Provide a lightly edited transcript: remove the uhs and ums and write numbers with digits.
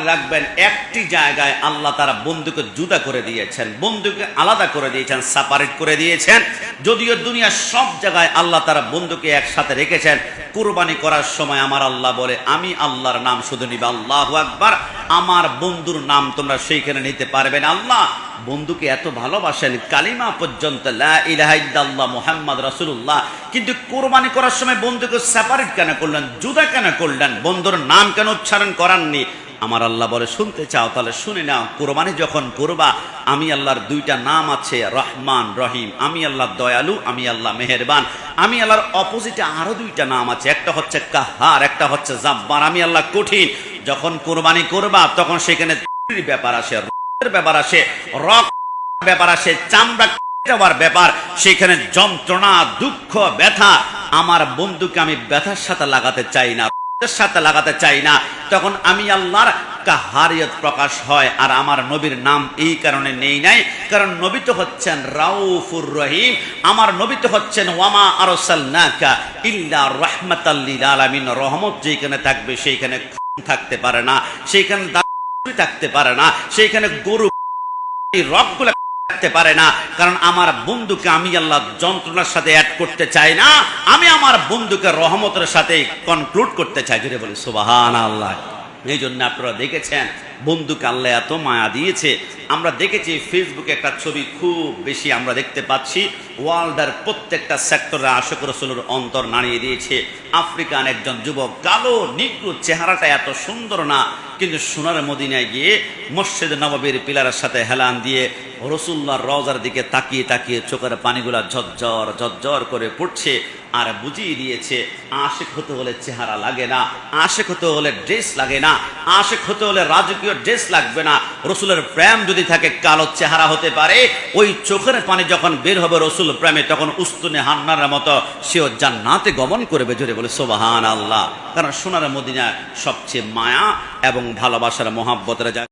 মনে রাখবেন, একটি জায়গায় আল্লাহ তারা বন্ধুকে জুদা করে দিয়েছেন, বন্ধুকে আলাদা করে দিয়েছেন, সেপারেট করে দিয়েছেন। যদিও দুনিয়ার সব জায়গায় আল্লাহ তারা বন্ধুকে একসাথে রেখেছেন। কুরবানি করার সময় আমার আল্লাহ বলে, আমি আল্লাহর নাম শুধু নিবে, আল্লাহু আকবার, আমার বন্ধুর নাম তোমরা সেইখানে নিতে পারবে না। আল্লাহ বন্ধুকে এত ভালোবাসেন, কালিমা পর্যন্ত লা ইলাহা ইল্লাল্লাহ মুহাম্মদ রাসূলুল্লাহ। কিন্তু কুরবানি করার সময় বন্ধুকে সেপারেট কেন করলেন, জুদা কেন করলেন, বন্ধুর নাম কেন উচ্চারণ করাননি? আমার আল্লাহ বলে, শুনতে চাও তাহলে শুনে নাও। কুরবানি যখন করবা, আমি আল্লাহর দুইটা নাম আছে, রহমান রহিম। আমি আল্লাহ দয়ালু, আমি আল্লাহ মেহেরবান। আমি আল্লাহর অপোজিটে আরো দুইটা নাম আছে, একটা হচ্ছে কাহার, একটা হচ্ছে জাব্বার। আমি আল্লাহ কঠিন। যখন কুরবানি করবা তখন সেখানে ব্যাপার আসে, ব্যাপার আসে, রক ব্যাপার আসে, চামড়া যাওয়ার ব্যাপার, সেখানে যন্ত্রণা, দুঃখ, ব্যথা। আমার বন্ধুকে আমি ব্যথার সাথে লাগাতে চাই না, সাথে লাগাতে চাই না। তখন আমি আল্লাহর কাহারিয়ত প্রকাশ হয়। আর আমার নবীর নাম এই কারণে নেই নাই, কারণ নবী তো হচ্ছেন রাউফুর রহিম। আমার নবী তো হচ্ছেন ওয়ামা আরসালনাকা ইল্লা রাহমাতাল লিল আলামিন। রহমত যেখানে থাকবে সেইখানে থাকতে পারে না, সেইখানে থাকতে পারে না, সেইখানে গরু রবগুলো থাকতে পারে না। কারণ আমার বন্ধুকে আমি আল্লাহ যন্ত্রণার সাথে অ্যাড করতে চাই না, আমি আমার বন্ধুকে রহমতের সাথে কনক্লুড করতে চাই। জুড়ে বলি সুবহানাল্লাহ। এই জন্য আপনারা দেখেছেন বন্ধুকে আল্লাহ এত মায়া দিয়েছে। আমরা দেখেছি ফেসবুকে একটা ছবি খুব বেশি আমরা দেখতে পাচ্ছি, ওয়ার্ল্ডের প্রত্যেকটা সেক্টরে আশিক রাসূলের অন্তর নাড়িয়ে দিয়েছে। আফ্রিকান একজন যুবক, কালো নিগ্রো, চেহারাটা এত সুন্দর না, কিন্তু সোনার মদিনায় গিয়ে মসজিদ নববীর পিলারের সাথে হেলান দিয়ে রাসূলুল্লাহর রওজার দিকে তাকিয়ে তাকিয়ে চোখের পানিগুলা ঝরঝর ঝরঝর করে পড়ছে। আর বুঝিয়ে দিয়েছে, আশিক হতে হলে চেহারা লাগে না, আশিক হতে হলে ড্রেস লাগে না, আশিক হতে হলে রাজকীয় ড্রেস লাগবে না। রসুলের প্রেম যদি থাকে, কালো চেহারা হতে পারে, ওই চোখের পানি যখন বের হবে রসুল প্রেমে, তখন উস্তুনে হান্নার মতো সেও জান্নাতে গমন করবে। জোরে বলে সুবহানাল্লাহ। কারণ সোনার মদিনা সবচেয়ে মায়া এবং ভালোবাসার মহাব্বতের জায়গা।